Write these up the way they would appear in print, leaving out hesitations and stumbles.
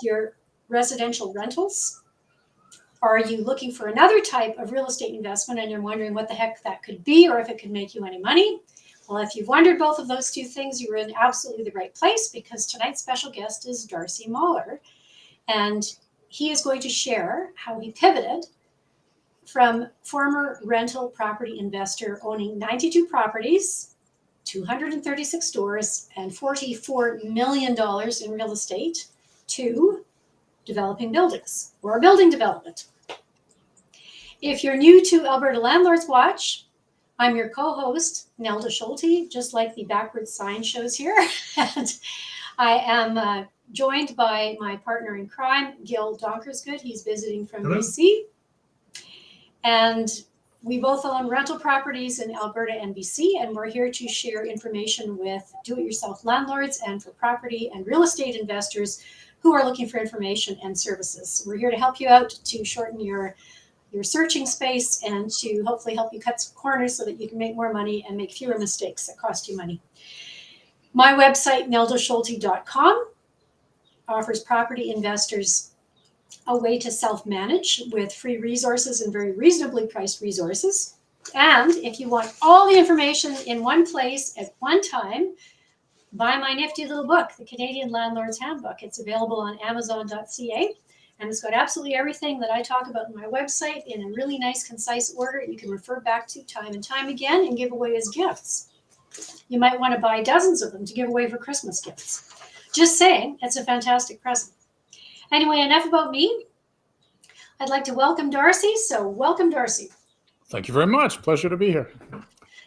your residential rentals? Are you looking for another type of real estate investment and you're wondering what the heck that could be or if it could make you any money? Well, if you've wondered both of those two things, you're in absolutely the right place because tonight's special guest is Darcy Marhler. And he is going to share how he pivoted from former rental property investor owning 92 properties, 236 stores, and $44 million in real estate to developing buildings or building development. If you're new to Alberta Landlords Watch, I'm your co-host, Nelda Schulte, just like the backwards sign shows here. And I am joined by my partner in crime, Gil Donkersgood. He's visiting from BC. And we both own rental properties in Alberta and BC, and we're here to share information with do-it-yourself landlords and for property and real estate investors who are looking for information and services. We're here to help you out to shorten your searching space and to hopefully help you cut some corners so that you can make more money and make fewer mistakes that cost you money. My website, neldaschulte.com, offers property investors a way to self-manage with free resources and very reasonably priced resources. And if you want all the information in one place at one time, buy my nifty little book, The Canadian Landlord's Handbook. It's available on Amazon.ca, and it's got absolutely everything that I talk about on my website in a really nice, concise order you can refer back to time and time again and give away as gifts. You might want to buy dozens of them to give away for Christmas gifts. Just saying, it's a fantastic present. Anyway, enough about me. I'd like to welcome Darcy. So welcome, Darcy. Thank you very much. Pleasure to be here.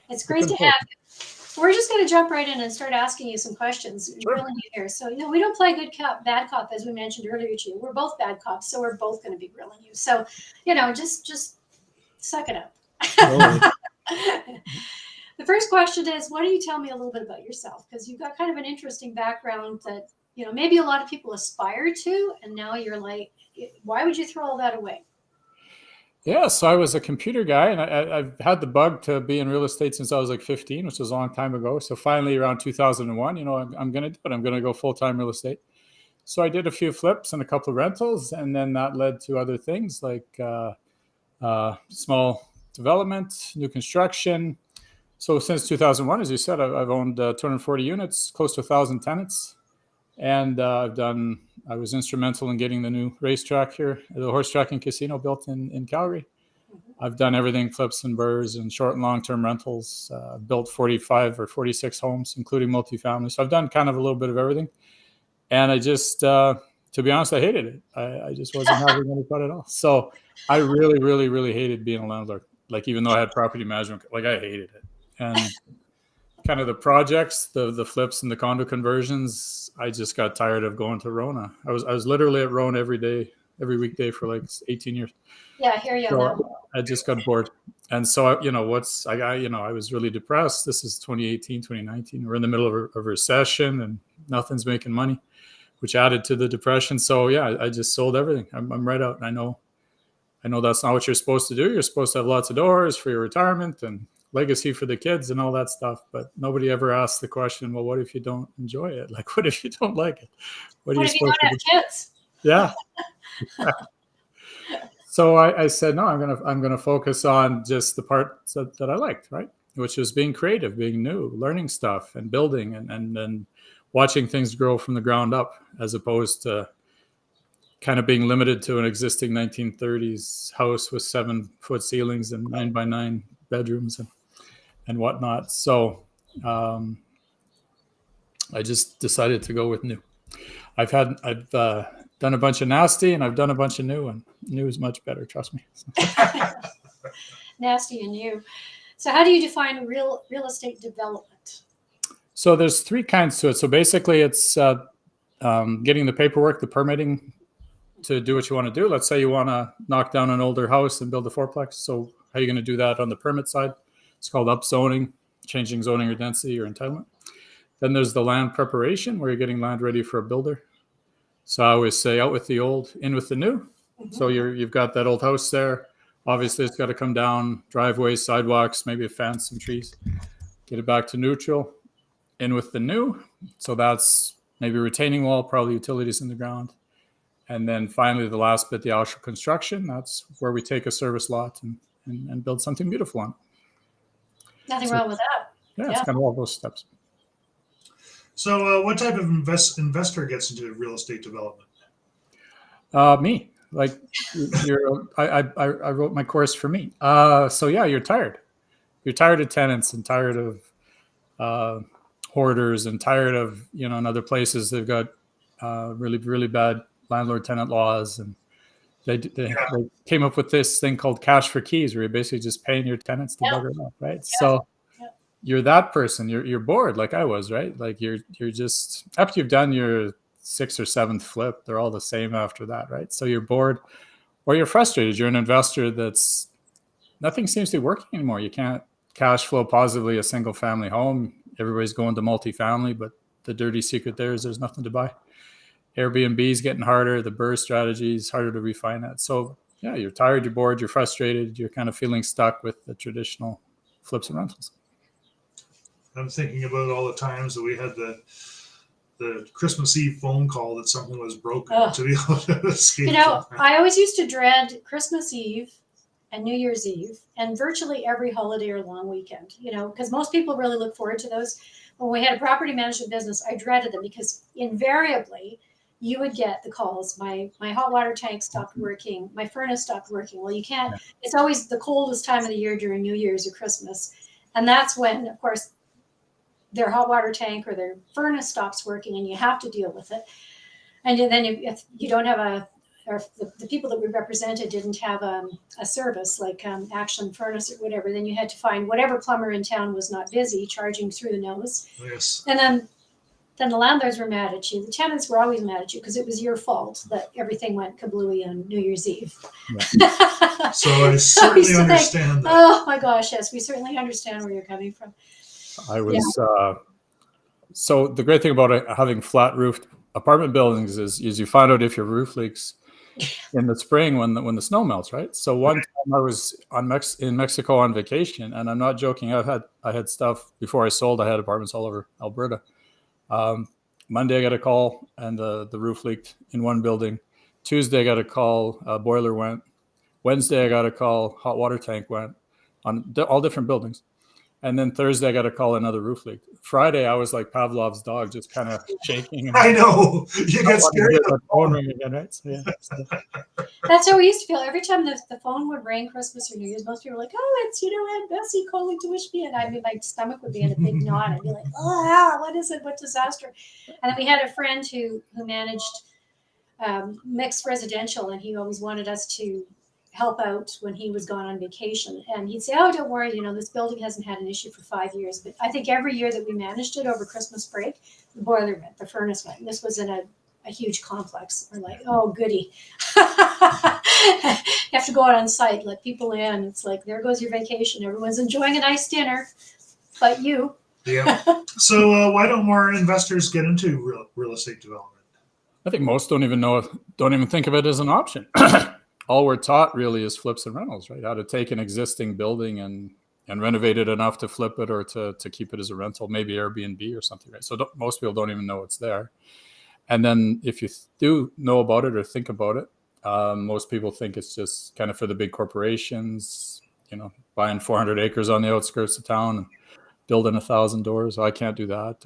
It's great to have you. We're just going to jump right in and start asking you some questions. Sure. Really here. So, we don't play good cop, bad cop, as we mentioned earlier to you. We're both bad cops, so we're both going to be grilling you. So, just suck it up. The first question is, why don't you tell me a little bit about yourself? Because you've got kind of an interesting background that, maybe a lot of people aspire to, and now you're like, why would you throw all that away? Yeah, so I was a computer guy, and I've had the bug to be in real estate since I was like 15, which was a long time ago. So finally, around 2001, I'm going to do it. I'm going to go full-time real estate. So I did a few flips and a couple of rentals, and then that led to other things like small development, new construction. So since 2001, as you said, I've owned 240 units, close to 1,000 tenants. And I was instrumental in getting the new racetrack here, the horse track and casino built in Calgary. I've done everything, flips and burrs and short and long-term rentals, built 45 or 46 homes, including multifamily. So I've done kind of a little bit of everything. And I just, to be honest, I hated it. I just wasn't having any fun at all. So I really, really, really hated being a landlord. Like, even though I had property management, I hated it. And kind of the projects, the flips and the condo conversions, I just got tired of going to Rona. I was literally at Rona every weekday for like 18 years. Yeah, I hear you on that. I just got bored. And so, I was really depressed. This is 2018, 2019. We're in the middle of a recession and nothing's making money, which added to the depression. So yeah, I just sold everything. I'm right out. And I know that's not what you're supposed to do. You're supposed to have lots of doors for your retirement and legacy for the kids and all that stuff, but nobody ever asked the question, well, what if you don't enjoy it? Like, what if you don't like it? What if you don't have kids? Yeah. So I said, no, I'm gonna focus on just the part that I liked, right? Which was being creative, being new, learning stuff and building and then watching things grow from the ground up, as opposed to kind of being limited to an existing 1930s house with 7-foot ceilings and 9x9 bedrooms and whatnot. So I just decided to go with new. I've done a bunch of nasty and I've done a bunch of new, and new is much better. Trust me. Nasty and new. So how do you define real estate development? So there's 3 kinds to it. So basically it's getting the paperwork, the permitting to do what you want to do. Let's say you want to knock down an older house and build a fourplex. So how are you going to do that on the permit side? It's called upzoning, changing zoning or density or entitlement. Then there's the land preparation, where you're getting land ready for a builder. So I always say, out with the old, in with the new. Mm-hmm. So you've got that old house there. Obviously, it's got to come down, driveways, sidewalks, maybe a fence, some trees. Get it back to neutral, in with the new. So that's maybe a retaining wall, probably utilities in the ground. And then finally, the last bit, the actual construction, that's where we take a service lot and build something beautiful on it. Nothing So, wrong with that. yeah, it's Yeah. kind of all those steps. So, what type of investor gets into real estate development? Me, like I wrote my course for me. So yeah, you're tired. You're tired of tenants and tired of hoarders and tired of, in other places they've got really, really bad landlord tenant laws, and they came up with this thing called cash for keys, where you're basically just paying your tenants to Yeah. bugger off, right? Yeah. So Yeah. you're that person. You're bored, like I was, right? Like you're just, after you've done your 6th or 7th flip, they're all the same after that, right? So you're bored or you're frustrated. You're an investor that's, nothing seems to be working anymore. You can't cash flow positively a single family home. Everybody's going to multifamily, but the dirty secret there is there's nothing to buy. Airbnb is getting harder. The BRRRR strategy is harder to refinance. So yeah, you're tired, you're bored, you're frustrated. You're kind of feeling stuck with the traditional flips and rentals. I'm thinking about all the times that we had the Christmas Eve phone call that something was broken to be able to escape. I always used to dread Christmas Eve and New Year's Eve and virtually every holiday or long weekend, because most people really look forward to those. When we had a property management business, I dreaded them because invariably you would get the calls. My hot water tank stopped working. My furnace stopped working. Well, you can't. Yeah. It's always the coldest time of the year during New Year's or Christmas. And that's when, of course, their hot water tank or their furnace stops working and you have to deal with it. And then if you don't have or if the people that we represented didn't have a service like Action Furnace or whatever, then you had to find whatever plumber in town was not busy, charging through the nose. Yes. And then the landlords were mad at you. The tenants were always mad at you because it was your fault that everything went kablooey on New Year's Eve. Yeah. So I certainly understand that. Oh my gosh, yes, we certainly understand where you're coming from. I was so the great thing about having flat roofed apartment buildings is you find out if your roof leaks in the spring when the snow melts, right? So one time I was in Mexico on vacation, and I'm not joking. I had stuff before I sold. I had apartments all over Alberta. Monday I got a call and the roof leaked in one building. Tuesday I got a call, boiler went. Wednesday I got a call, hot water tank went on all different buildings. And then Thursday I got a call, another roof leak. Friday I was like Pavlov's dog, just kind of shaking. I know, you get scared of the phone ring again, right? So, yeah. That's how we used to feel every time the phone would ring Christmas or New Year's. Most people were like, "Oh, it's Aunt Bessie calling to wish me," and my stomach would be in a big knot. I'd be like, "Oh, what is it? What disaster?" And then we had a friend who managed mixed residential, and he always wanted us to help out when he was gone on vacation. And he'd say, "Oh, don't worry, this building hasn't had an issue for 5 years." But I think every year that we managed it over Christmas break, the boiler went, the furnace went. And this was in a huge complex. We're like, "Oh, goody." You have to go out on site, let people in. It's like, there goes your vacation. Everyone's enjoying a nice dinner, but you. Yeah. So why don't more investors get into real estate development? I think most don't even think of it as an option. All we're taught really is flips and rentals, right? How to take an existing building and renovate it enough to flip it or to keep it as a rental, maybe Airbnb or something, right? So most people don't even know it's there. And then if you do know about it or think about it, most people think it's just kind of for the big corporations, buying 400 acres on the outskirts of town and building 1,000 doors. I can't do that.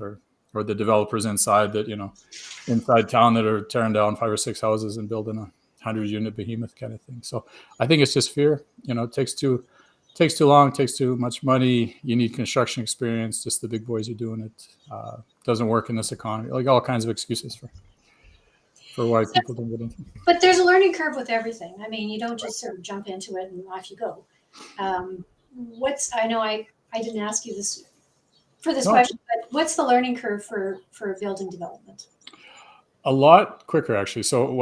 Or the developers inside town that are tearing down 5 or 6 houses and building a 100-unit behemoth kind of thing. So I think it's just fear. It takes too long, takes too much money. You need construction experience. Just the big boys are doing it. Doesn't work in this economy. Like all kinds of excuses for why people don't get into it. But there's a learning curve with everything. I mean, you don't just sort of jump into it and off you go. I know I didn't ask you this for this question, but what's the learning curve for building development? A lot quicker, actually. So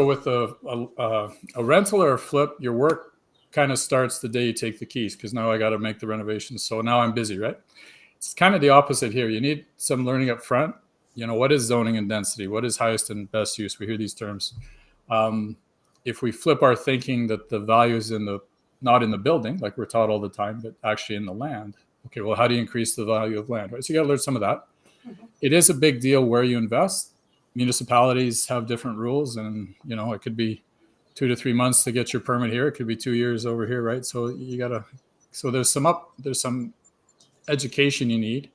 with a rental or a flip, your work kind of starts the day you take the keys, because now I got to make the renovations. So now I'm busy, right? It's kind of the opposite here. You need some learning up front. What is zoning and density? What is highest and best use? We hear these terms. If we flip our thinking that the value is not in the building, like we're taught all the time, but actually in the land. Okay, well, how do you increase the value of land? Right? So you got to learn some of that. Mm-hmm. It is a big deal where you invest. municipalities have different rules, and it could be 2 to 3 months to get your permit here. It could be 2 years over here, right? So there's some education you need,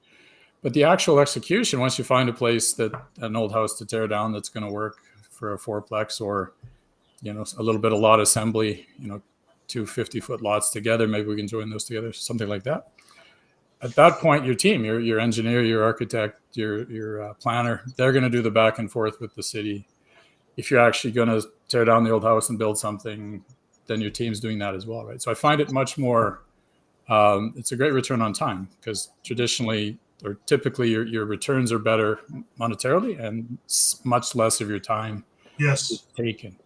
but the actual execution, once you find a place an old house to tear down that's going to work for a fourplex, or a little bit of lot assembly, 2 50-foot lots together, maybe we can join those together, something like that. At that point, your team, your engineer, your architect, your planner, they're going to do the back and forth with the city. If you're actually going to tear down the old house and build something, then your team's doing that as well, right? So I find it much more, it's a great return on time, because typically your returns are better monetarily, and much less of your time is taken,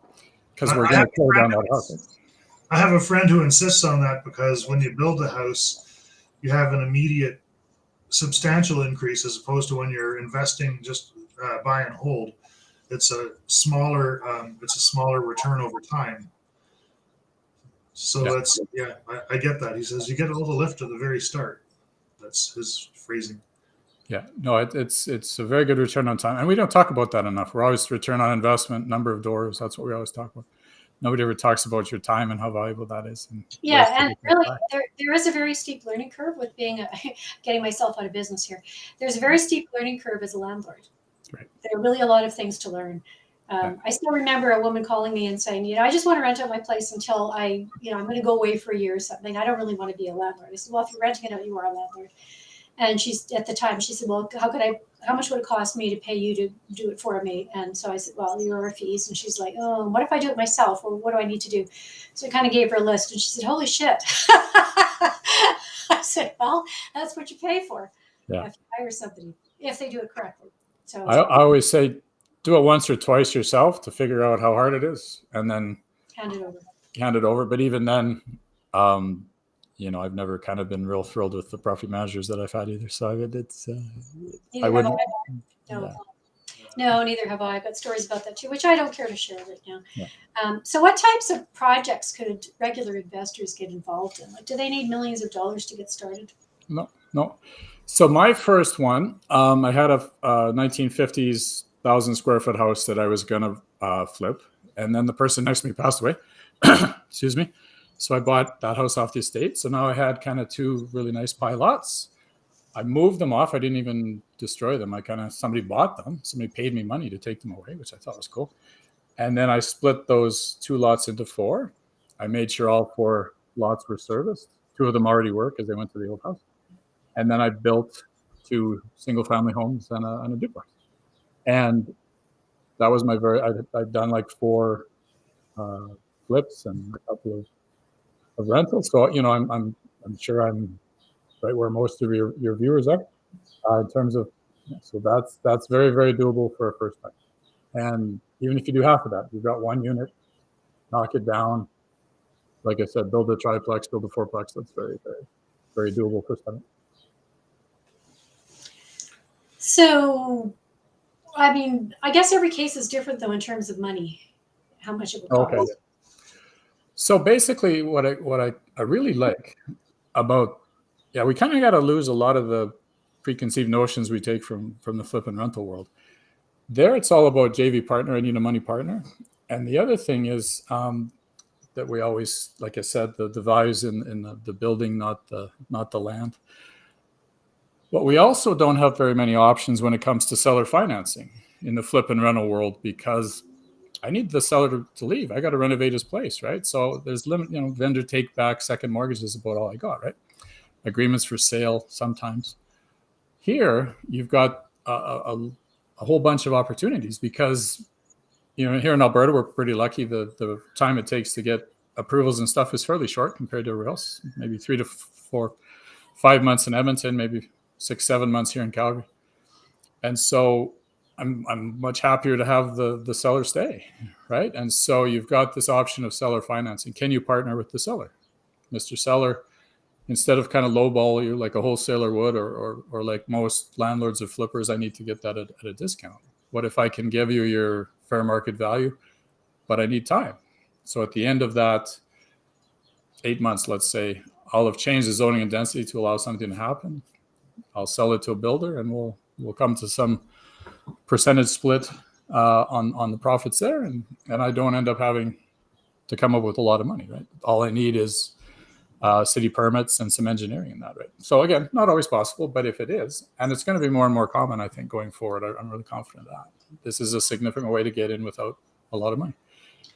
because we're going to tear down that house. I have a friend who insists on that, because when you build a house, you have an immediate substantial increase, as opposed to when you're investing just buy and hold. It's a smaller return over time. So I get that. He says you get all the lift at the very start. That's his phrasing. Yeah, no, it's a very good return on time, and we don't talk about that enough. We're always return on investment, number of doors. That's what we always talk about. Nobody ever talks about your time and how valuable that is. And really, there is a very steep learning curve with being getting myself out of business here. There's a very steep learning curve as a landlord. Right. There are really a lot of things to learn. I still remember a woman calling me and saying, I just want to rent out my place until I'm going to go away for a year or something. I don't really want to be a landlord. I said, well, if you're renting it out, you are a landlord. And at the time she said, well, how much would it cost me to pay you to do it for me? And so I said, well, your fees. And she's like, oh, what if I do it myself? Well, what do I need to do? So I kind of gave her a list, and she said, holy shit. I said, well, that's what you pay for. Yeah. If you hire somebody, if they do it correctly. So I always say, do it once or twice yourself to figure out how hard it is, and then hand it over. But even then, I've never kind of been real thrilled with the property managers that I've had either. So I wouldn't. No, neither have I. I've got stories about that too, which I don't care to share right now. Yeah. So what types of projects could regular investors get involved in? Like, do they need millions of dollars to get started? No. So my first one, I had a 1950s 1,000 square foot house that I was going to flip. And then the person next to me passed away. Excuse me. So I bought that house off the estate. So now I had kind of 2 really nice pie lots. I moved them off. I didn't even destroy them. Somebody bought them. Somebody paid me money to take them away, which I thought was cool. And then I split those 2 lots into 4. I made sure all 4 lots were serviced. 2 of them already were, because they went to the old house. And then I built 2 single family homes and a duplex. And that was I'd done like 4 flips and a couple of rentals. So, I'm sure I'm right where most of your viewers are in terms of, so that's very, very doable for a first time. And even if you do half of that, you've got 1 unit, knock it down. Like I said, build a triplex, build a fourplex. That's very, very, very doable first time. So, I guess every case is different though in terms of money, how much it would cost. Okay. So basically, what I really like about, we kind of got to lose a lot of the preconceived notions we take from the flip and rental world. There, it's all about JV partner. I need a money partner. And the other thing is that we always, like I said, the values in the building, not the land. But we also don't have very many options when it comes to seller financing in the flip and rental world, because I need the seller to leave. I got to renovate his place, right? So there's vendor take back, second mortgage is about all I got, right? Agreements for sale sometimes. Here, you've got a whole bunch of opportunities, because, here in Alberta, we're pretty lucky. The time it takes to get approvals and stuff is fairly short compared to everywhere else. Maybe 3 to 4, 5 months in Edmonton, maybe 6, 7 months here in Calgary. And so I'm much happier to have the seller stay, right? And so you've got this option of seller financing. Can you partner with the seller? Mr. Seller, instead of kind of lowball you like a wholesaler would, or like most landlords or flippers, I need to get that at a discount. What if I can give you your fair market value, but I need time? So at the end of that 8 months, let's say, I'll have changed the zoning and density to allow something to happen. I'll sell it to a builder, and we'll come to some percentage split on the profits there, and I don't end up having to come up with a lot of money, right? All I need is city permits and some engineering in that, right? So again, not always possible, but if it is, and it's going to be more and more common, I think, going forward, I'm really confident that this is a significant way to get in without a lot of money.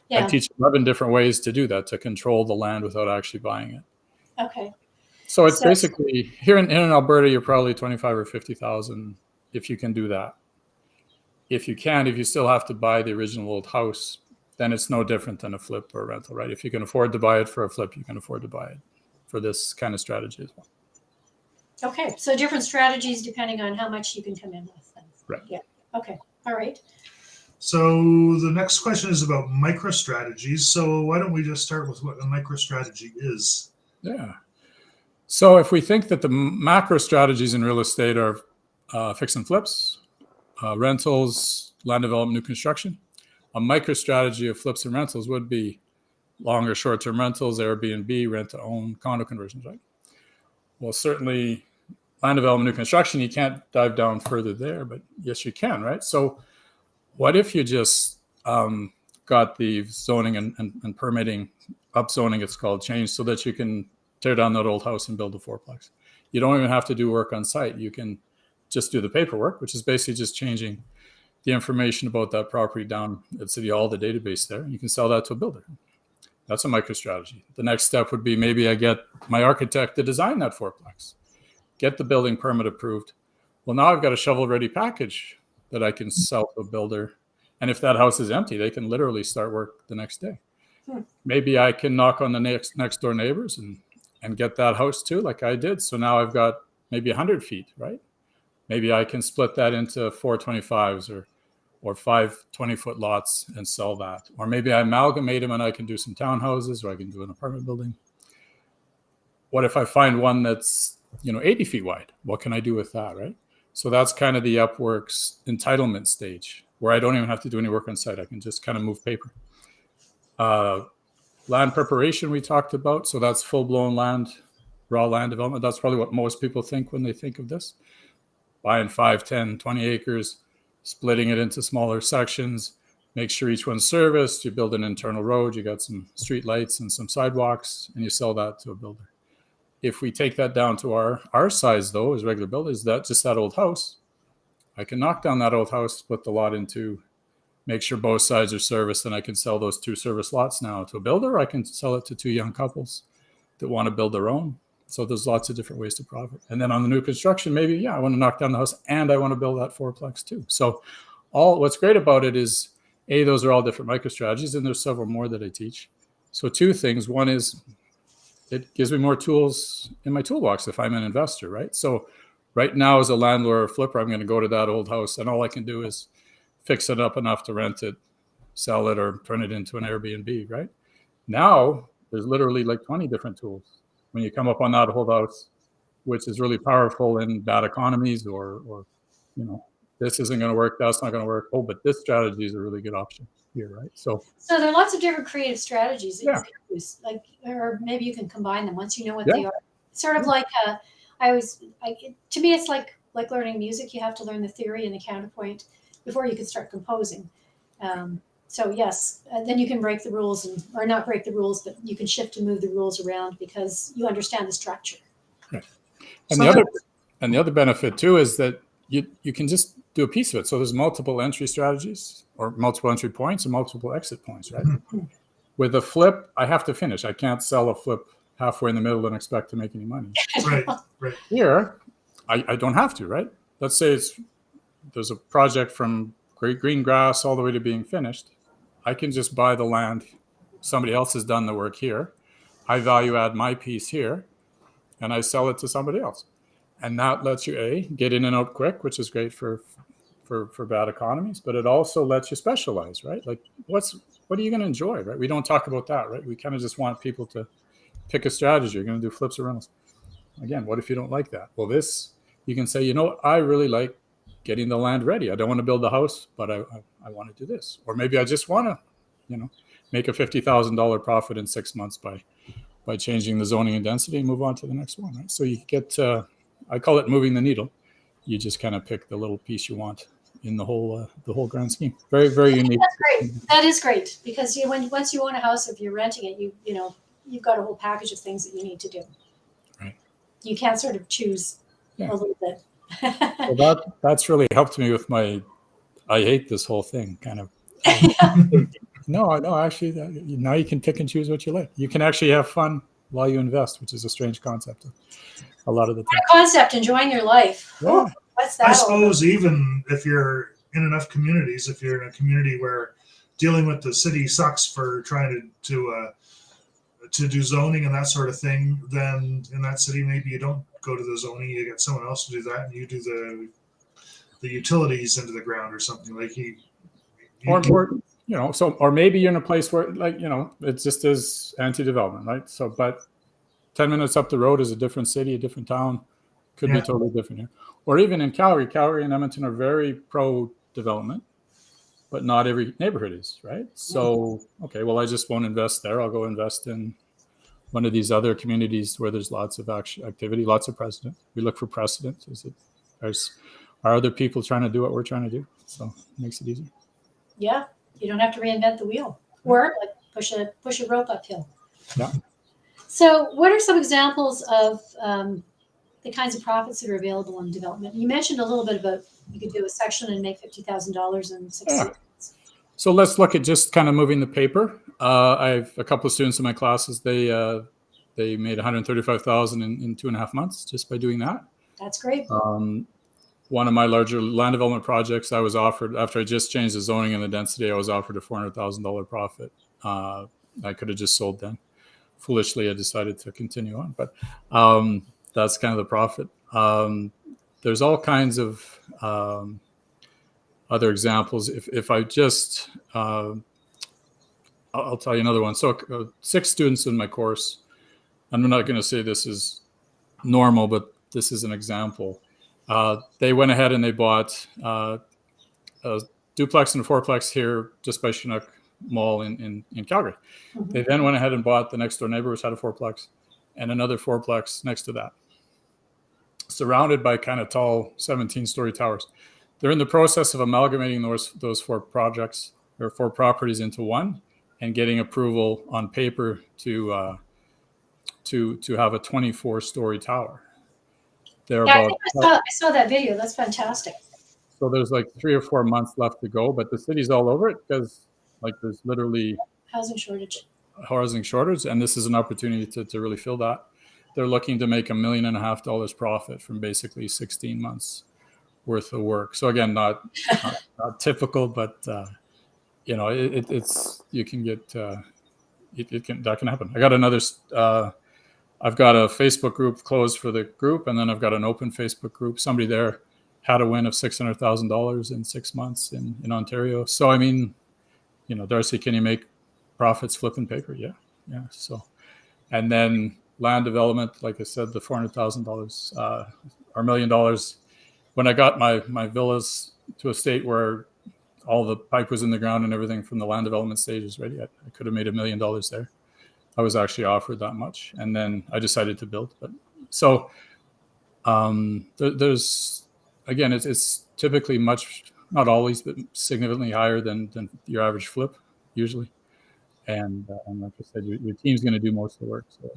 I Yeah. teach 11 different ways to do that, to control the land without actually buying it. Okay. So it's So- basically here in Alberta, you're probably 25 or 50,000 if you can do that. If you can't, if you still have to buy the original old house, then it's no different than a flip or a rental, right? If you can afford to buy it for a flip, you can afford to buy it for this kind of strategy as well. Okay, so different strategies depending on how much you can come in with. Then. Right. Yeah. Okay. All right. So the next question is about micro strategies. So why don't we just start with what a micro strategy is? Yeah. So if we think that the macro strategies in real estate are fix and flips, rentals, land development, new construction, a micro strategy of flips and rentals would be longer short-term rentals, Airbnb, rent-to-own, condo conversions, right? Well, certainly land development, new construction, you can't dive down further there, but yes, you can, right? So what if you just got the zoning and permitting, upzoning it's called, changed so that you can tear down that old house and build a fourplex? You don't even have to do work on site. You can just do the paperwork, which is basically just changing the information about that property down at City Hall, the database there, and you can sell that to a builder. That's a micro strategy. The next step would be maybe I get my architect to design that fourplex, get the building permit approved. Well, now I've got a shovel-ready package that I can sell to a builder. And if that house is empty, they can literally start work the next day. Maybe I can knock on the next door neighbors and get that house too, like I did. So now I've got maybe 100 feet, right? Maybe I can split that into 425s or 5 20-foot lots and sell that. Or maybe I amalgamate them and I can do some townhouses, or I can do an apartment building. What if I find one that's 80 feet wide? What can I do with that, right? So that's kind of the Upworks entitlement stage, where I don't even have to do any work on site. I can just kind of move paper. Land preparation we talked about. So that's full-blown land, raw land development. That's probably what most people think when they think of this. Buying 5, 10, 20 acres, splitting it into smaller sections, make sure each one's serviced. You build an internal road, you got some street lights and some sidewalks, and you sell that to a builder. If we take that down to our size, though, as regular builders, that just that old house, I can knock down that old house, split the lot into, make sure both sides are serviced, and I can sell those 2 service lots now to a builder. I can sell it to 2 young couples that want to build their own. So there's lots of different ways to profit. And then on the new construction, maybe, I want to knock down the house and I want to build that fourplex too. So what's great about it is, those are all different micro strategies, and there's several more that I teach. So 2 things. One is it gives me more tools in my toolbox if I'm an investor, right? So right now as a landlord or flipper, I'm going to go to that old house and all I can do is fix it up enough to rent it, sell it, or turn it into an Airbnb, right? Now there's literally like 20 different tools when you come up on that whole house, which is really powerful in bad economies or this isn't going to work, that's not going to work. Oh, but this strategy is a really good option here, right? So there are lots of different creative strategies that Yeah. you can use, or maybe you can combine them once you know what Yeah. they are. Sort of like to me, it's like learning music. You have to learn the theory and the counterpoint before you can start composing. So yes, then you can break the rules or not break the rules, but you can shift and move the rules around because you understand the structure. And So the other benefit too is that you can just do a piece of it. So there's multiple entry strategies or multiple entry points and multiple exit points, right? With a flip, I have to finish. I can't sell a flip halfway in the middle and expect to make any money. Right. Here, I don't have to, right? Let's say there's a project from green grass all the way to being finished. I can just buy the land. Somebody else has done the work here. I value add my piece here, and I sell it to somebody else. And that lets you get in and out quick, which is great for bad economies, but it also lets you specialize, right? Like what are you going to enjoy, right? We don't talk about that, right? We kind of just want people to pick a strategy. You're going to do flips or rentals. Again, what if you don't like that? Well, you can say, I really like getting the land ready. I don't want to build the house, but I want to do this. Or maybe I just want to, make a $50,000 profit in 6 months by changing the zoning and density and move on to the next one, right? So you get, I call it moving the needle. You just kind of pick the little piece you want in the whole grand scheme. Very, very unique. That's great. That is great because once you own a house, if you're renting it, you've got a whole package of things that you need to do. Right. You can't sort of choose Yeah. a little bit. Well, that's really helped me with my I hate this whole thing kind of. No, actually, now you can pick and choose what you like. You can actually have fun while you invest, which is a strange concept a lot of the time. What a concept, enjoying your life. Yeah. Oh, what's that I all about? suppose even if you're in enough communities, if you're in a community where dealing with the city sucks for trying to do zoning and that sort of thing, then in that city maybe you don't go to the zoning, you get someone else to do that, and you do the utilities into the ground or something like or maybe you're in a place where it just is anti-development, right? So, but 10 minutes up the road is a different city, a different town, could be totally different here. Or even in Calgary and Edmonton are very pro-development, but not every neighborhood is, right? So, okay, well, I just won't invest there. I'll go invest in one of these other communities where there's lots of activity, lots of precedent. We look for precedent. Are other people trying to do what we're trying to do? So it makes it easier. Yeah, you don't have to reinvent the wheel or like push a rope uphill. Yeah. So, what are some examples of the kinds of profits that are available in development? You mentioned a little bit about you could do a section and make $50,000 in 6 years. So let's look at just kind of moving the paper. I have a couple of students in my classes. They made $135,000 in 2.5 months just by doing that. That's great. One of my larger land development projects, I was offered, after I just changed the zoning and the density, I was offered a $400,000 profit. I could have just sold then. Foolishly, I decided to continue on, but that's kind of the profit. There's all kinds of other examples. If I just, I'll tell you another one. So 6 students in my course, and I'm not going to say this is normal, but this is an example. They went ahead and they bought a duplex and a fourplex here just by Chinook Mall in Calgary. Mm-hmm. They then went ahead and bought the next door neighbor, which had a fourplex, and another fourplex next to that, surrounded by kind of tall 17-story towers. They're in the process of amalgamating those 4 projects or 4 properties into one, and getting approval on paper to have a 24-story tower. I saw that video. That's fantastic. So there's like 3 or 4 months left to go, but the city's all over it because there's literally housing shortage, and this is an opportunity to really fill that. They're looking to make $1.5 million profit from basically 16 months worth of work. So again, not typical, but it's you can get that can happen. I got another. I've got a Facebook group closed for the group, and then I've got an open Facebook group. Somebody there had a win of $600,000 in 6 months in Ontario. So I mean, Darcy, can you make profits flipping paper? Yeah. So, and then land development, like I said, the $400,000 or $1 million. When I got my villas to a state where all the pipe was in the ground and everything from the land development stages ready, I could have made $1 million there. I was actually offered that much, and then I decided to build. But so there's again, it's typically much, not always, but significantly higher than your average flip usually. And like I said, your team's going to do most of the work. So.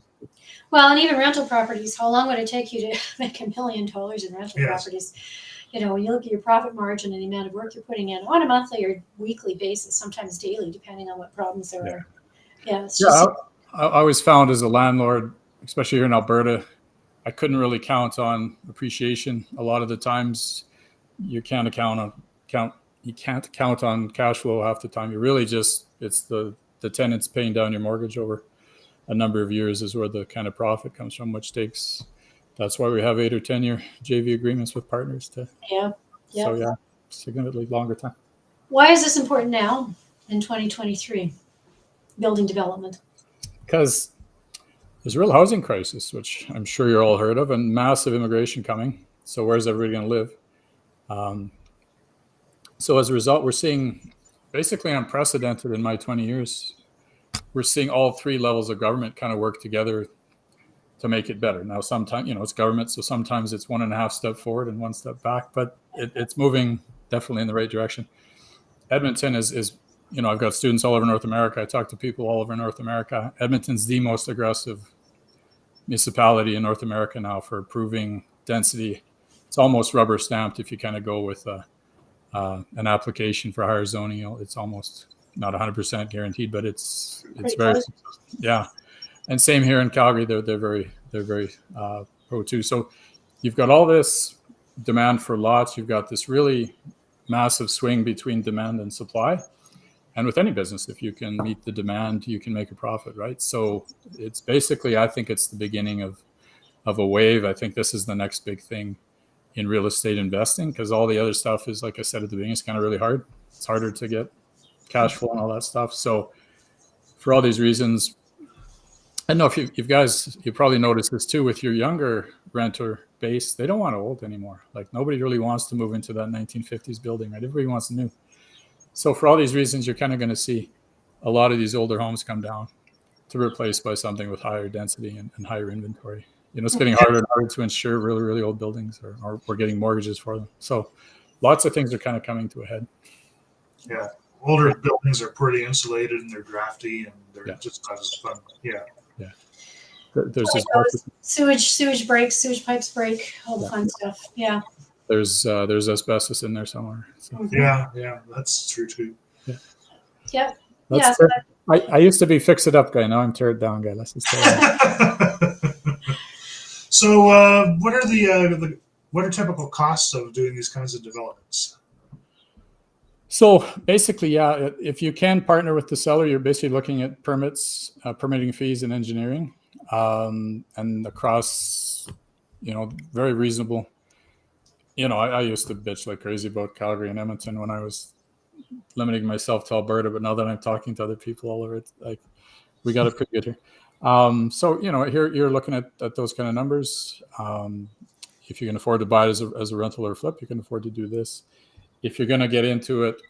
Well, and even rental properties, how long would it take you to make $1 million in rental properties? When you look at your profit margin and the amount of work you're putting in on a monthly or weekly basis, sometimes daily, depending on what problems there are. Yeah. I always found as a landlord, especially here in Alberta, I couldn't really count on appreciation. A lot of the times, you can't count on cash flow half the time. You really it's the tenants paying down your mortgage over a number of years is where the kind of profit comes from, that's why we have 8 or 10 year JV agreements with partners So significantly longer time. Why is this important now in 2023? Building development. Because there's a real housing crisis, which I'm sure you're all heard of, and massive immigration coming. So where's everybody going to live? So as a result, we're seeing basically unprecedented in my 20 years. We're seeing all 3 levels of government kind of work together to make it better. Now, sometimes, it's government, so sometimes it's 1.5 steps forward and 1 step back, but it's moving definitely in the right direction. Edmonton is I've got students all over North America. I talk to people all over North America. Edmonton's the most aggressive municipality in North America now for approving density. It's almost rubber stamped if you kind of go with an application for higher zoning. It's almost not 100% guaranteed, but it's very close. yeah. And same here in Calgary. They're very pro too. So you've got all this demand for lots. You've got this really massive swing between demand and supply. And with any business, if you can meet the demand, you can make a profit, right? So it's basically, I think it's the beginning of a wave. I think this is the next big thing in real estate investing, because all the other stuff is, like I said at the beginning, it's kind of really hard. It's harder to get cash flow and all that stuff. So for all these reasons, I don't know if you probably noticed this too with your younger renter base. They don't want old anymore. Like nobody really wants to move into that 1950s building, right? Everybody wants new. So for all these reasons, you're kind of going to see a lot of these older homes come down to replace by something with higher density and higher inventory. It's getting harder and harder to insure really, really old buildings, or we're getting mortgages for them. So lots of things are kind of coming to a head. Yeah. Older buildings are pretty insulated and they're drafty and they're just not as fun. Yeah. Yeah. There's sewage breaks, sewage pipes break, all the fun stuff. Yeah. There's asbestos in there somewhere. So. Yeah, that's true too. Yeah. I used to be fix it up guy. Now I'm tear it down guy. Let's just say that. So, what are typical costs of doing these kinds of developments? So basically, if you can partner with the seller, you're basically looking at permits, permitting fees, and engineering, and across, very reasonable. I used to bitch like crazy about Calgary and Edmonton when I was limiting myself to Alberta, but now that I'm talking to other people all over it, like we got it pretty good here. So here you're looking at those kind of numbers. If you can afford to buy it as a rental or flip, you can afford to do this. If you're going to get into it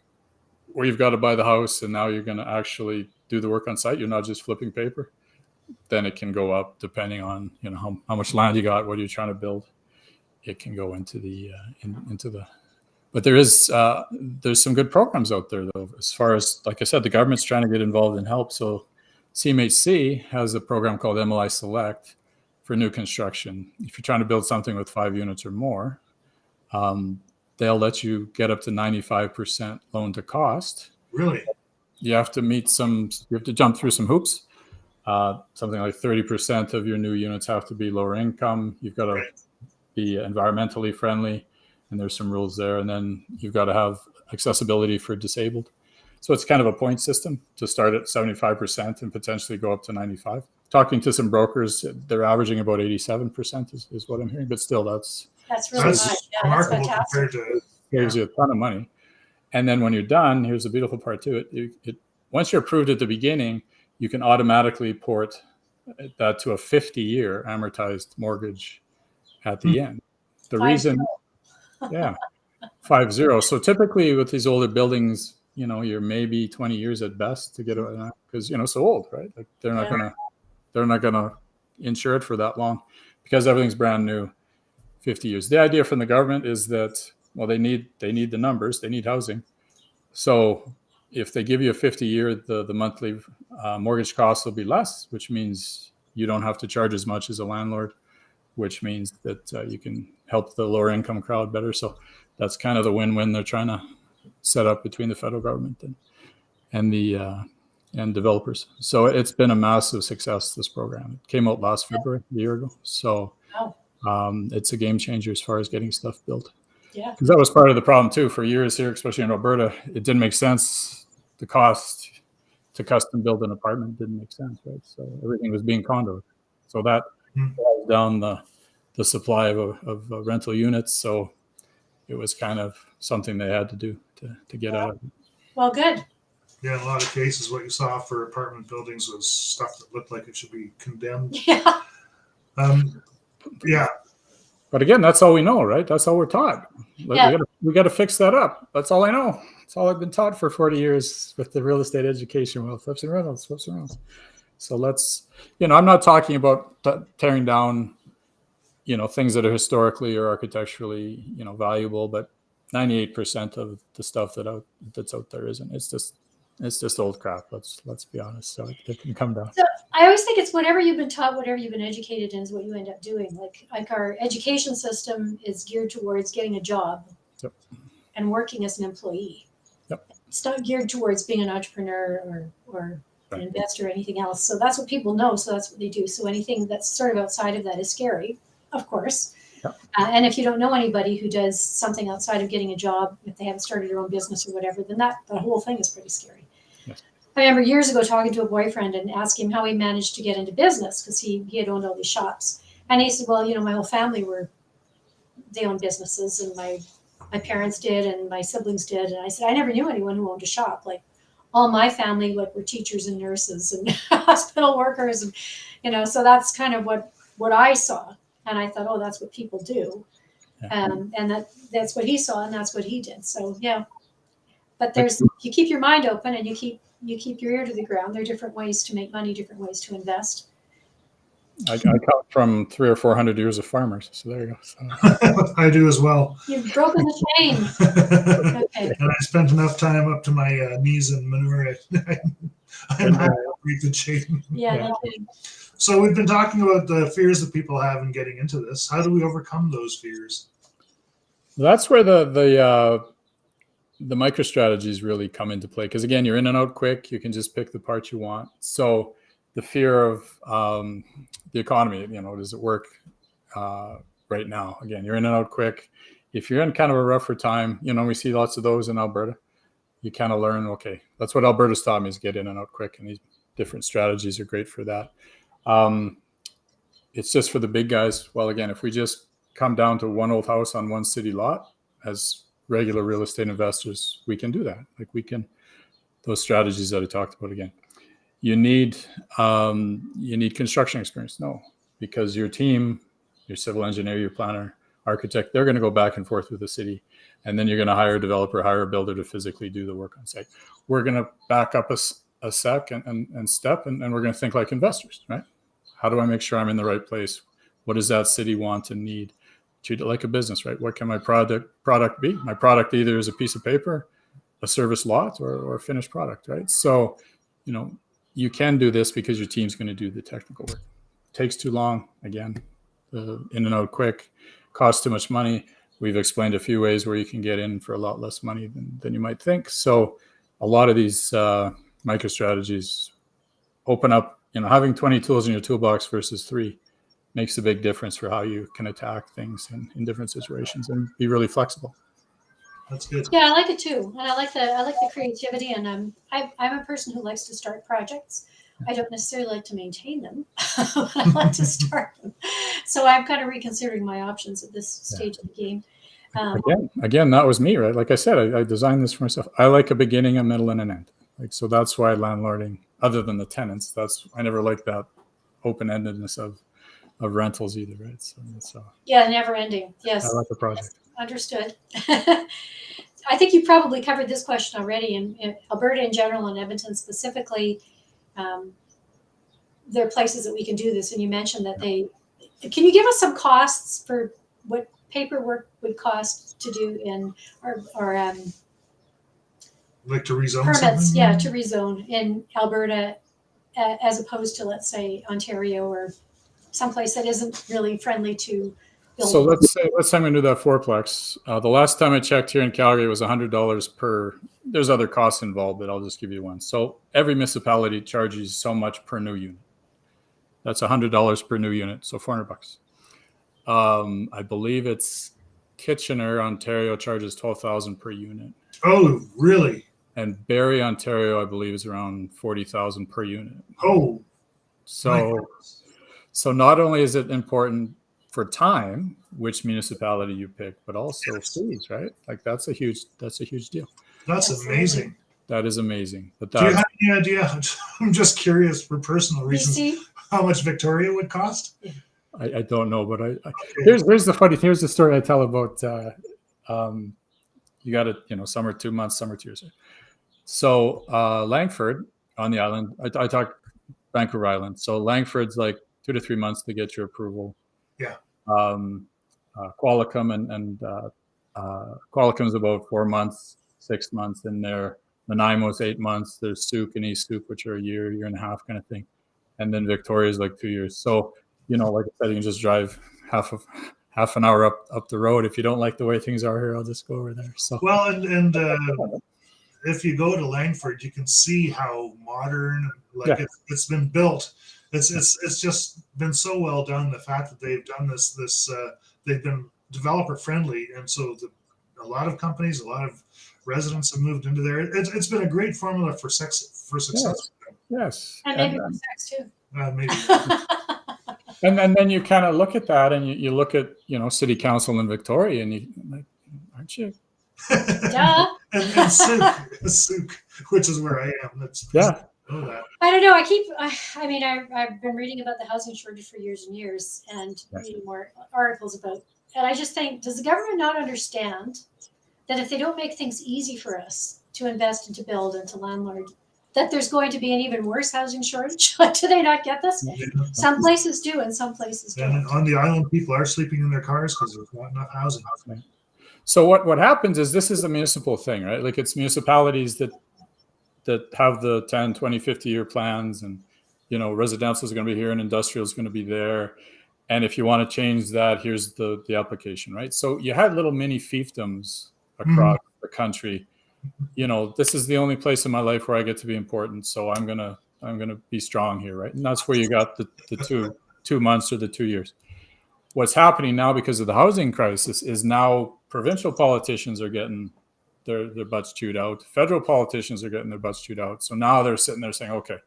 where you've got to buy the house and now you're going to actually do the work on site, you're not just flipping paper, then it can go up depending on how much land you got, what you're trying to build. It can go into the but there's some good programs out there though, as far as, like I said, the government's trying to get involved and help. So CMHC has a program called MLI Select for new construction. If you're trying to build something with 5 units or more, they'll let you get up to 95% loan to cost. Really? You have to jump through some hoops. Something like 30% of your new units have to be lower income. You've got to be environmentally friendly, and there's some rules there. And then you've got to have accessibility for disabled. So it's kind of a point system to start at 75% and potentially go up to 95. Talking to some brokers, they're averaging about 87% is what I'm hearing, but still that's really high. Yeah, remarkable that's compared to saves you a ton of money. And then when you're done, here's the beautiful part to it. Once you're approved at the beginning, you can automatically port that to a 50-year amortized mortgage at the end. The reason, 50. So typically with these older buildings, you're maybe 20 years at best to get it, because so old, right? Like they're not gonna insure it for that long because everything's brand new. 50 years. The idea from the government is that, well, they need the numbers, they need housing. So if they give you a 50-year, the monthly mortgage costs will be less, which means you don't have to charge as much as a landlord, which means that you can help the lower income crowd better. So that's kind of the win-win they're trying to set up between the federal government and the developers. So it's been a massive success, this program. It came out last February, a year ago. So it's a game changer as far as getting stuff built. Yeah. Because that was part of the problem too for years here, especially in Alberta. It didn't make sense. The cost to custom build an apartment didn't make sense, right? So everything was being condoed. So that brought down the supply of rental units. So it was kind of something they had to do to get out of it. Well, good. Yeah, in a lot of cases, what you saw for apartment buildings was stuff that looked like it should be condemned. Yeah. Yeah. But again, that's all we know, right? That's all we're taught. We got to fix that up. That's all I know. That's all I've been taught for 40 years with the real estate education. Well, flips and rentals. So let's, I'm not talking about tearing down, things that are historically or architecturally, valuable, but 98% of the stuff that's out there isn't. It's just old crap. Let's be honest. So it can come down. So I always think it's whatever you've been taught, whatever you've been educated in is what you end up doing. Like our education system is geared towards getting a job Yep. and working as an employee. Yep. It's not geared towards being an entrepreneur or Right. an investor or anything else. So that's what people know. So that's what they do. So anything that's sort of outside of that is scary, of course. Yep. And if you don't know anybody who does something outside of getting a job, if they haven't started their own business or whatever, then the whole thing is pretty scary. Yes. I remember years ago talking to a boyfriend and asking him how he managed to get into business because he had owned all these shops. And he said, well, my whole family they owned businesses, and my parents did and my siblings did. And I said, I never knew anyone who owned a shop. Like all my family were teachers and nurses and hospital workers. And, so that's kind of what I saw. And I thought, oh, that's what people do. Yeah. And that's what he saw, and that's what he did. So, yeah. But you keep your mind open, and you keep your ear to the ground. There are different ways to make money, different ways to invest. I come from 300 or 400 years of farmers. So there you go. So. I do as well. You've broken the chain. Okay. And I spent enough time up to my knees in manure. I'm happy to break the chain. Yeah, no kidding. So we've been talking about the fears that people have in getting into this. How do we overcome those fears? That's where the micro strategies really come into play. Because again, you're in and out quick. You can just pick the part you want. So the fear of the economy, does it work right now? Again, you're in and out quick. If you're in kind of a rougher time, we see lots of those in Alberta. You kind of learn, okay, that's what Alberta's taught me, is get in and out quick. And these different strategies are great for that. It's just for the big guys. Well, again, if we just come down to one old house on one city lot as regular real estate investors, we can do that. Like those strategies that I talked about again. You need construction experience? No, because your team, your civil engineer, your planner, architect, they're going to go back and forth with the city. And then you're going to hire a developer, hire a builder to physically do the work on site. We're going to back up a sec and step, and we're going to think like investors, right? How do I make sure I'm in the right place? What does that city want and need? Treat it like a business, right? What can my product be? My product either is a piece of paper, a service lot, or a finished product, right? So, you can do this because your team's going to do the technical work. It takes too long, again, in and out quick, costs too much money. We've explained a few ways where you can get in for a lot less money than you might think. So a lot of these micro strategies open up, having 20 tools in your toolbox versus 3 makes a big difference for how you can attack things in different situations and be really flexible. That's good. Yeah, I like it too, and I like the creativity. And I'm a person who likes to start projects. I don't necessarily like to maintain them, but I like to start them. So I'm kind of reconsidering my options at this stage of the game. Again, that was me, right? Like I said, I designed this for myself. I like a beginning, a middle, and an end. So that's why landlording, other than the tenants, I never liked that open-endedness of rentals either, right? So yeah, never ending. Yes, I like the project. Yes, understood. I think you probably covered this question already. In Alberta in general and Edmonton specifically, there are places that we can do this. And you mentioned that can you give us some costs for what paperwork would cost to do in our like to rezone permits? something? Yeah, to rezone in Alberta as opposed to, let's say, Ontario or someplace that isn't really friendly to building. So let's say I'm going to do that fourplex. The last time I checked here in Calgary, it was $100 per. There's other costs involved, but I'll just give you one. So every municipality charges so much per new unit. That's $100 per new unit, so $400. I believe it's Kitchener, Ontario charges $12,000 per unit. Oh, really? And Barrie, Ontario, I believe is around $40,000 per unit. Oh, so not only is it important for time, which municipality you pick, but also fees, right? Like that's a huge deal. That's amazing. That is amazing. But do you have any idea? I'm just curious for personal reasons. How much Victoria would cost? I don't know, but here's the story I tell about you got it, summer 2 months, summer 2 years. So Langford on the island, I talked Vancouver Island. So Langford's like 2 to 3 months to get your approval. Yeah. Qualicum and Qualicum's about 4 months, 6 months in there. Nanaimo's 8 months. There's Souk and East Souk, which are a year and a half kind of thing. And then Victoria's like 2 years. So, like I said, you can just drive half an hour up the road. If you don't like the way things are here, I'll just go over there. So Well, and if you go to Langford, you can see how modern, like it's been built. It's just been so well done. The fact that they've done this they've been developer friendly, and so a lot of companies, a lot of residents have moved into there. It's been a great formula for success. Yes. And maybe for sex too. Maybe. And then you kind of look at that, and you look at city council in Victoria, and you like, aren't you? Duh. and Souk, which is where I am. I don't know. I've been reading about the housing shortage for years and years, and reading more articles about. And I just think, does the government not understand that if they don't make things easy for us to invest and to build and to landlord, that there's going to be an even worse housing shortage? Do they not get this? Yeah. Some places do, and some places don't. And on the island, people are sleeping in their cars because there's not enough housing. So what happens is, this is a municipal thing, right? Like, it's municipalities that have the 10, 20, 50-year plans, and, residential is going to be here and industrial is going to be there. And if you want to change that, here's the application, right? So you had little mini fiefdoms across the country. This is the only place in my life where I get to be important. So I'm gonna be strong here, right? And that's where you got the 2 months or the 2 years. What's happening now, because of the housing crisis, is now provincial politicians are getting their butts chewed out. Federal politicians are getting their butts chewed out. So now they're sitting there saying, okay,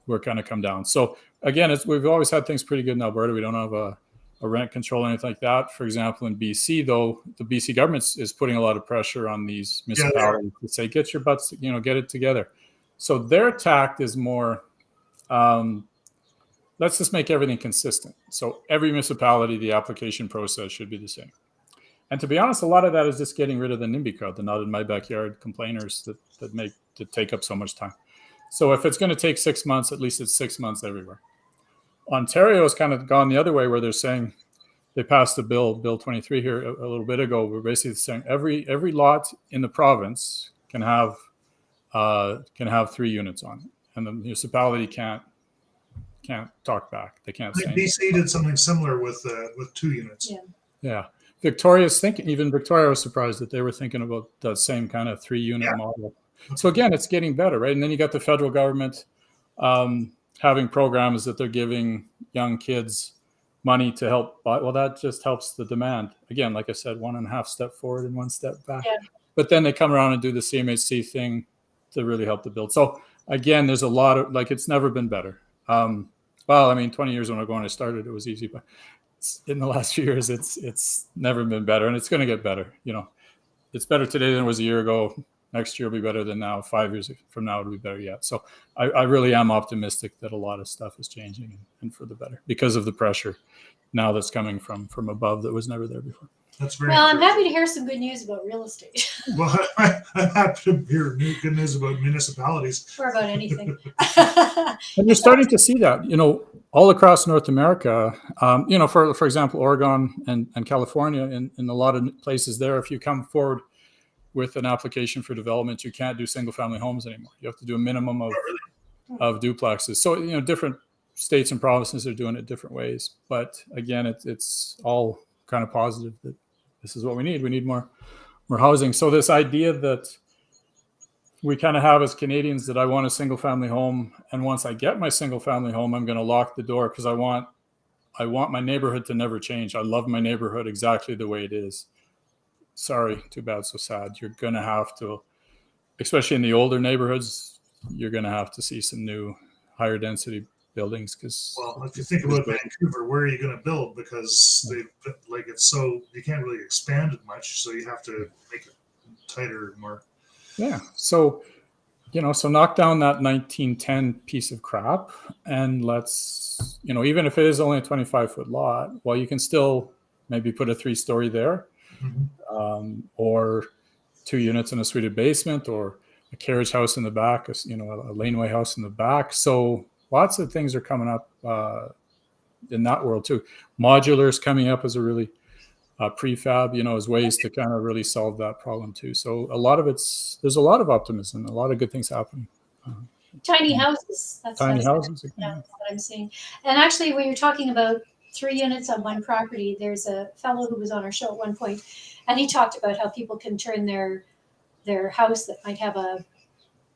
we're going to come down. So again, we've always had things pretty good in Alberta. We don't have a rent control or anything like that. For example, in BC, though, the BC government is putting a lot of pressure on these municipalities to say, get your butts, get it together. So their tact is more, let's just make everything consistent. So every municipality, the application process should be the same. And to be honest, a lot of that is just getting rid of the NIMBY crowd, the not in my backyard complainers that take up so much time. So if it's going to take 6 months, at least it's 6 months everywhere. Ontario has kind of gone the other way, where they're saying, they passed the bill 23 here a little bit ago. We're basically saying every lot in the province can have 3 units on it, and the municipality can't talk back. They can't say. BC did something similar with 2 units. Yeah. Victoria's thinking. Even Victoria was surprised that they were thinking about that same kind of 3-unit model. So again, it's getting better, right? And then you got the federal government having programs that they're giving young kids money to help buy. Well, that just helps the demand. Again, like I said, 1.5 step forward and 1 step back. Yeah. But then they come around and do the CMHC thing to really help the build. So again, there's a lot of, it's never been better. 20 years when I started, it was easy, but in the last few years, it's never been better, and it's going to get better. It's better today than it was a year ago. Next year will be better than now. 5 years from now, it'll be better yet. So I really am optimistic that a lot of stuff is changing, and for the better, because of the pressure now that's coming from above that was never there before. That's very well. I'm happy to hear some good news about real estate. Well, I'm happy to hear good news about municipalities. Or about anything. And you're starting to see that, all across North America. For example, Oregon and California, in a lot of places there, if you come forward with an application for development, you can't do single-family homes anymore. You have to do a minimum of duplexes. So, different states and provinces are doing it different ways. But again, it's all kind of positive that this is what we need. We need more housing. So this idea that we kind of have as Canadians, that I want a single-family home, and once I get my single-family home, I'm going to lock the door because I want my neighborhood to never change. I love my neighborhood exactly the way it is. Sorry, too bad, so sad. You're going to have to, especially in the older neighborhoods, you're going to have to see some new higher density buildings. Because, well, if you think about Vancouver, where are you going to build? Because it's so, you can't really expand it much, so you have to make it tighter and more. Yeah. So, so knock down that 1910 piece of crap, and let's, even if it is only a 25-foot lot, well, you can still maybe put a 3-story there. Mm-hmm. Or 2 units in a suited basement, or a carriage house in the back, a laneway house in the back. So lots of things are coming up in that world too. Modular is coming up as a really prefab, as ways to kind of really solve that problem too. So there's a lot of optimism, a lot of good things happening. Tiny houses. Tiny houses. Yeah, that's what I'm seeing. And actually, when you're talking about 3 units on one property, there's a fellow who was on our show at one point, and he talked about how people can turn their house that might have a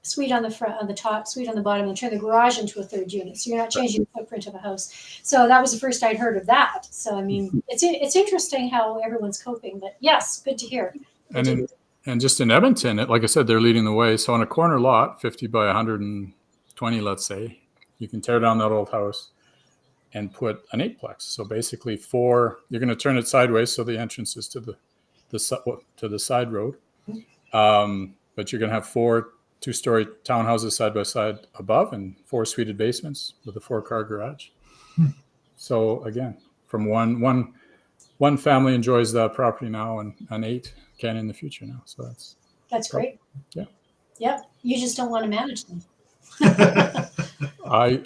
suite on the front, on the top, suite on the bottom, and turn the garage into a third unit. So you're not changing the footprint of a house. So that was the first I'd heard of that. So I mean, it's interesting how everyone's coping. But yes, good to hear. And just in Edmonton, like I said, they're leading the way. So on a corner lot, 50 by 120, let's say, you can tear down that old house and put an 8-plex. So basically, you're going to turn it sideways, so the entrance is to the side road. But you're going to have 4 2-story townhouses side by side above, and 4 suited basements with a 4-car garage. So again, from one family enjoys that property now, and an 8 can in the future now. So that's great. Yeah. Yeah. You just don't want to manage them. I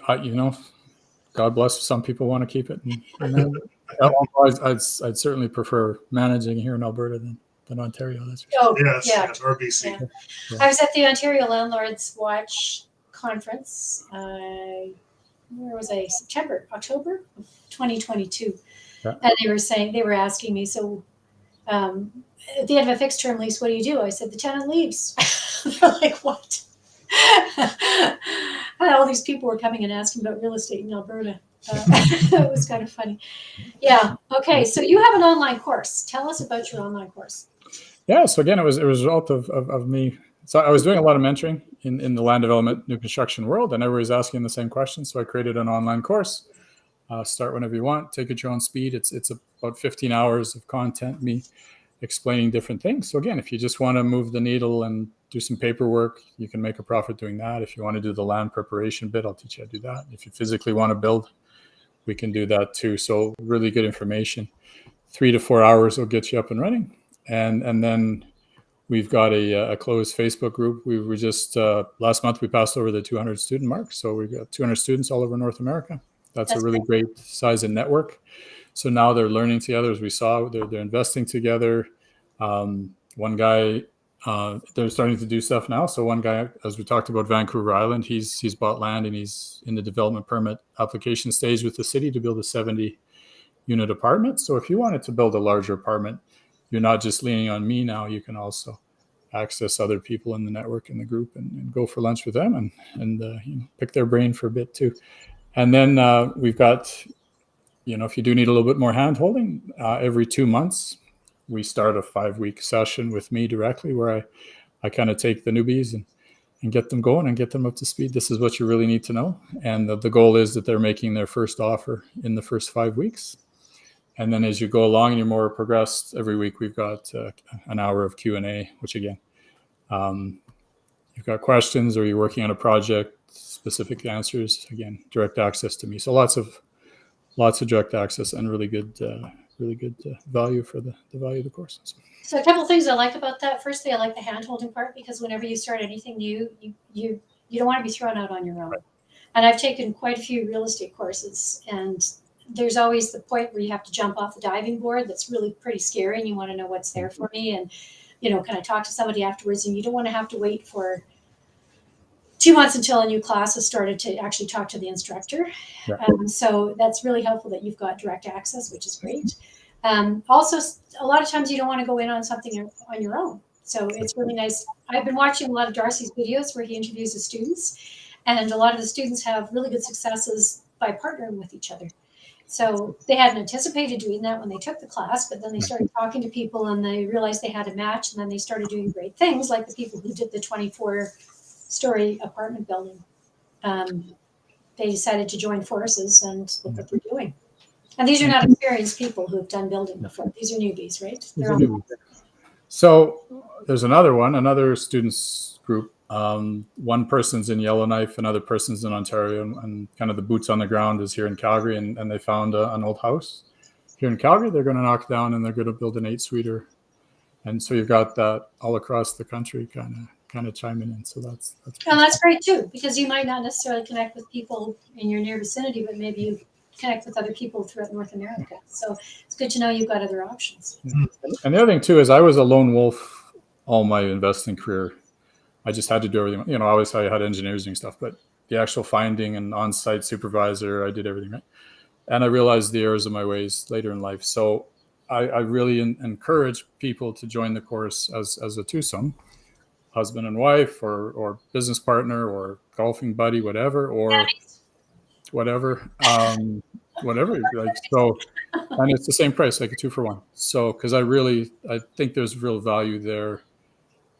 God bless. Some people want to keep it. And I'd certainly prefer managing here in Alberta than Ontario. That's for sure. Oh, yes, or BC. Yeah. I was at the Ontario Landlords Watch conference. Where was I? October of 2022. Yeah. And they were asking me, so at the end of a fixed term lease, what do you do? I said, the tenant leaves. They're like, what? And all these people were coming and asking about real estate in Alberta. It was kind of funny. Yeah. Okay. So you have an online course. Tell us about your online course. Yeah. So again, it was a result of me. So I was doing a lot of mentoring in the land development, new construction world, and everybody's asking the same questions. So I created an online course. Start whenever you want. Take it at your own speed. It's about 15 hours of content, me explaining different things. So again, if you just want to move the needle and do some paperwork, you can make a profit doing that. If you want to do the land preparation bit, I'll teach you how to do that. If you physically want to build, we can do that too. So really good information. 3 to 4 hours will get you up and running. And then we've got a closed Facebook group. We were just, last month, we passed over the 200 student mark. So we've got 200 students all over North America. That's a really great size of network. So now they're learning together, as we saw. They're investing together. One guy, they're starting to do stuff now. So one guy, as we talked about Vancouver Island, he's bought land and he's in the development permit application stage with the city to build a 70-unit apartment. So if you wanted to build a larger apartment, you're not just leaning on me now. You can also access other people in the network, in the group, and go for lunch with them and pick their brain for a bit too. And then we've got, if you do need a little bit more hand-holding, every 2 months, we start a 5-week session with me directly where I kind of take the newbies and get them going and get them up to speed. This is what you really need to know. And the goal is that they're making their first offer in the first 5 weeks. And then as you go along and you're more progressed, every week we've got an hour of Q&A, which again, you've got questions or you're working on a project, specific answers, again, direct access to me. So lots of direct access and really good value for the value of the course. So a couple of things I like about that. Firstly, I like the hand-holding part, because whenever you start anything new, you don't want to be thrown out on your own. Right. And I've taken quite a few real estate courses, and there's always the point where you have to jump off the diving board. That's really pretty scary, and you want to know what's there for me, and kind of talk to somebody afterwards. And you don't want to have to wait for 2 months until a new class has started to actually talk to the instructor. Yeah. So that's really helpful that you've got direct access, which is great. Also, a lot of times you don't want to go in on something on your own. So it's really nice. I've been watching a lot of Darcy's videos where he interviews the students, and a lot of the students have really good successes by partnering with each other. So they hadn't anticipated doing that when they took the class, but then they started talking to people and they realized they had a match, and then they started doing great things, like the people who did the 24-story apartment building. They decided to join forces, and look what they're doing. And these are not experienced people who have done building before. These are newbies, right? So there's another students group. One person's in Yellowknife, another person's in Ontario, and kind of the boots on the ground is here in Calgary, and they found an old house here in Calgary. They're going to knock down and they're going to build an 8-suiter. And so you've got that all across the country kind of chiming in. So that's great too, because you might not necessarily connect with people in your near vicinity, but maybe you connect with other people throughout North America. So it's good to know you've got other options. And the other thing too is I was a lone wolf all my investing career. I just had to do everything. You know, obviously I had engineers doing stuff, but the actual finding and on-site supervisor, I did everything, right? And I realized the errors of my ways later in life. So I really encourage people to join the course as a twosome, husband and wife, or business partner, or golfing buddy, whatever, or whatever, whatever. Like, so, and it's the same price, like a 2-for-1. So, because I think there's real value there.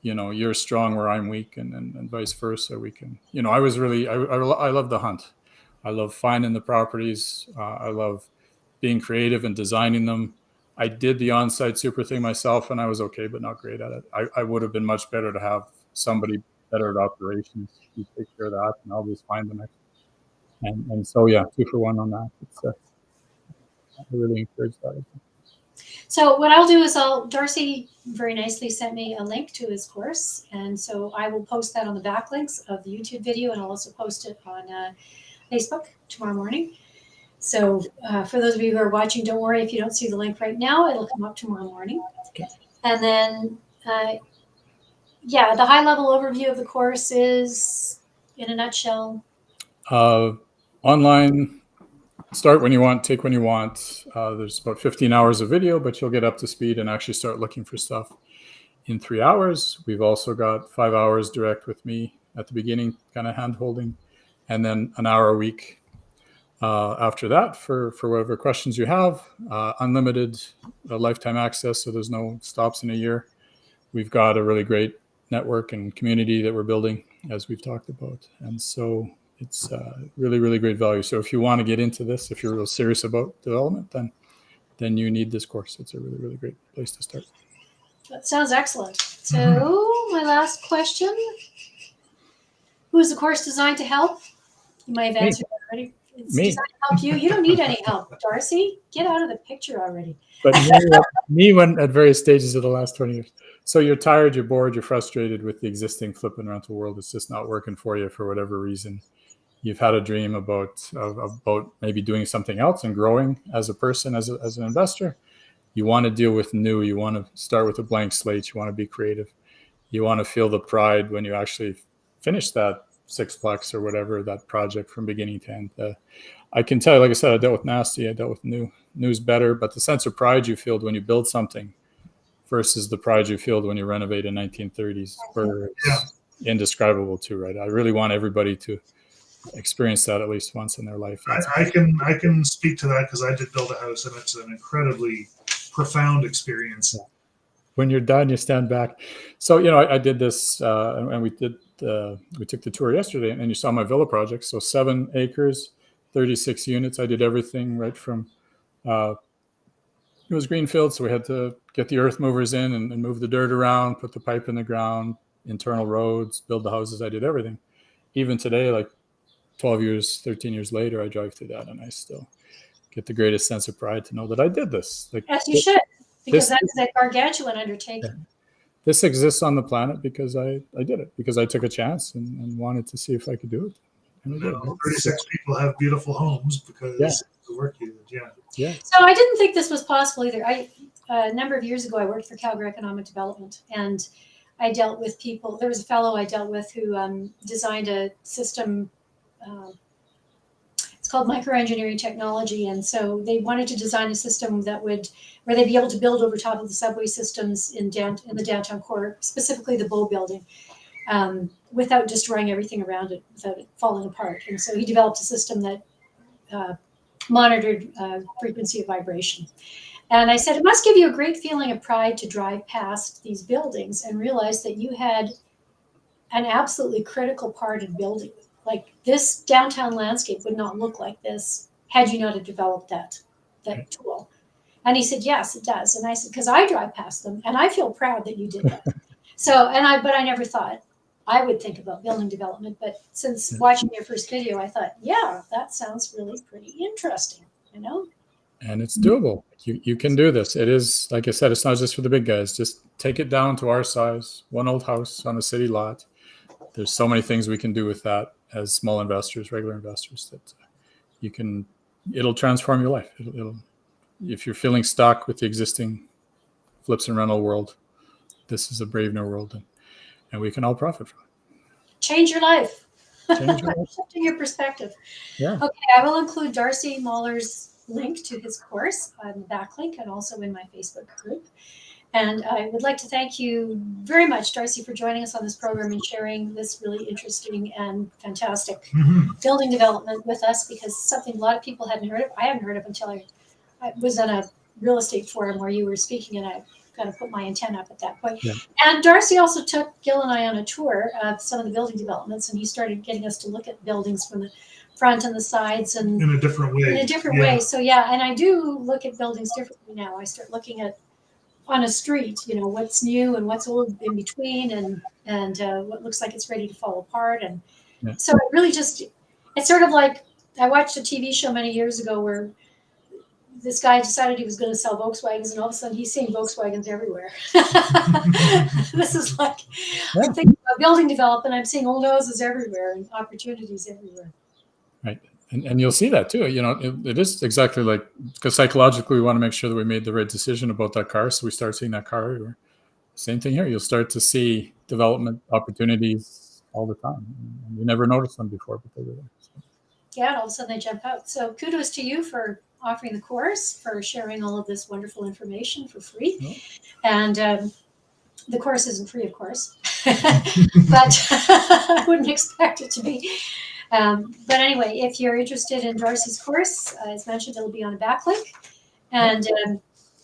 You know, you're strong where I'm weak, and vice versa. We can, you know, I love the hunt. I love finding the properties. I love being creative and designing them. I did the on-site super thing myself, and I was okay, but not great at it. I would have been much better to have somebody better at operations. You take care of that, and I'll just find the next. And so, yeah, 2-for-1 on that. It's I really encourage that. So what I'll do is Darcy very nicely sent me a link to his course. And so I will post that on the backlinks of the YouTube video, and I'll also post it on Facebook tomorrow morning. So for those of you who are watching, don't worry if you don't see the link right now, it'll come up tomorrow morning. Okay. And then, the high level overview of the course is, in a nutshell. Online, start when you want, take when you want. There's about 15 hours of video, but you'll get up to speed and actually start looking for stuff in 3 hours. We've also got 5 hours direct with me at the beginning, kind of hand holding, and then an hour a week after that for whatever questions you have. Unlimited lifetime access, so there's no stops in a year. We've got a really great network and community that we're building, as we've talked about. And so it's really, really great value. So if you want to get into this, if you're real serious about development, then you need this course. It's a really, really great place to start. That sounds excellent. So my last question, who is the course designed to help? You might have answered that already. It's designed to help you. You don't need any help, Darcy. Get out of the picture already. But me when at various stages of the last 20 years. So you're tired, you're bored, you're frustrated with the existing flip and rental world. It's just not working for you for whatever reason. You've had a dream about maybe doing something else and growing as a person, as an investor. You want to deal with new. You want to start with a blank slate. You want to be creative. You want to feel the pride when you actually finish that sixplex or whatever, that project from beginning to end. I can tell you, like I said, I dealt with nasty, I dealt with new. New's better, but the sense of pride you feel when you build something versus the pride you feel when you renovate a 1930s were indescribable too, right? I really want everybody to experience that at least once in their life. I can speak to that because I did build a house, and it's an incredibly profound experience. Yeah. When you're done, you stand back. So, you know, I did this, and we took the tour yesterday, and you saw my villa project. So 7 acres, 36 units. I did everything right from, it was greenfield, so we had to get the earth movers in and move the dirt around, put the pipe in the ground, internal roads, build the houses. I did everything. Even today, like 12 years, 13 years later, I drive through that, and I still get the greatest sense of pride to know that I did this. Like, yes, you should, because that is a gargantuan undertaking. Yeah. This exists on the planet because I did it, because I took a chance and wanted to see if I could do it. And I did. 36 people have beautiful homes because of the work you did. Yeah. So I didn't think this was possible either. A number of years ago, I worked for Calgary Economic Development, and I dealt with people. There was a fellow I dealt with who designed a system. It's called microengineering technology, and so they wanted to design a system where they'd be able to build over top of the subway systems in the downtown core, specifically the Bow Building, without destroying everything around it, without it falling apart. And so he developed a system that monitored frequency of vibration. And I said, it must give you a great feeling of pride to drive past these buildings and realize that you had an absolutely critical part in building. Like, this downtown landscape would not look like this had you not have developed that tool. And he said, yes, it does. And I said, because I drive past them and I feel proud that you did that. But I never thought I would think about building development. But since watching your first video, I thought, yeah, that sounds really pretty interesting, you know? And it's doable. You can do this. It is, like I said, it's not just for the big guys. Just take it down to our size, one old house on a city lot. There's so many things we can do with that as small investors, regular investors, that you can it'll transform your life. If you're feeling stuck with the existing flips and rental world, this is a brave new world, and we can all profit from it. Change your life. Change your life. Shifting your perspective. Yeah. Okay, I will include Darcy Marhler's link to his course on the backlink and also in my Facebook group. And I would like to thank you very much, Darcy, for joining us on this program and sharing this really interesting and fantastic building development with us, because something a lot of people hadn't heard of. I hadn't heard of until I was on a real estate forum where you were speaking, and I kind of put my antenna up at that point. Yeah. And Darcy also took Gil and I on a tour of some of the building developments, and he started getting us to look at buildings from the front and the sides and In a different way. in a different way. So yeah, and I do look at buildings differently now. I start looking at on a street, what's new and what's old in between, and what looks like it's ready to fall apart. And so it really it's sort of like, I watched a TV show many years ago where this guy decided he was going to sell Volkswagens, and all of a sudden he's seeing Volkswagens everywhere. This is like, I'm thinking about building development, I'm seeing old houses everywhere and opportunities everywhere. Right. And you'll see that too. It is exactly like, because psychologically we want to make sure that we made the right decision about that car. So we start seeing that car everywhere. Same thing here. You'll start to see development opportunities all the time. And you never noticed them before, but they were there. So. Yeah, and all of a sudden they jump out. So kudos to you for offering the course, for sharing all of this wonderful information for free. Yeah. And the course isn't free, of course, but I wouldn't expect it to be. But anyway, if you're interested in Darcy's course, as mentioned, it'll be on a backlink. And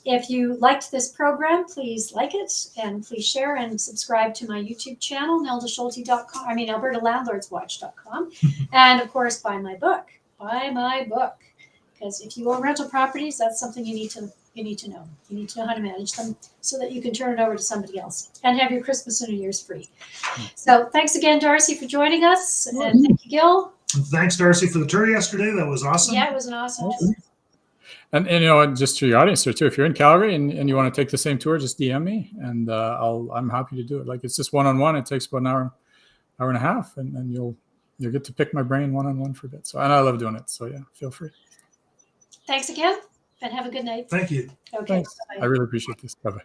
if you liked this program, please like it, and please share and subscribe to my YouTube channel, albertalandlordswatch.com. And of course, buy my book. Because if you own rental properties, that's something you need to know. You need to know how to manage them so that you can turn it over to somebody else and have your Christmas and New Year's free. So thanks again, Darcy, for joining us. And thank you, Gil. And thanks, Darcy, for the tour yesterday. That was awesome. Yeah, it was an awesome tour. And just to your audience there too, if you're in Calgary and you want to take the same tour, just DM me, and I'm happy to do it. Like, it's just one-on-one. It takes about an hour and a half, and you'll get to pick my brain one-on-one for a bit. So, and I love doing it. So yeah, feel free. Thanks again, and have a good night. Thank you. Okay. Thanks. I really appreciate this. Bye-bye.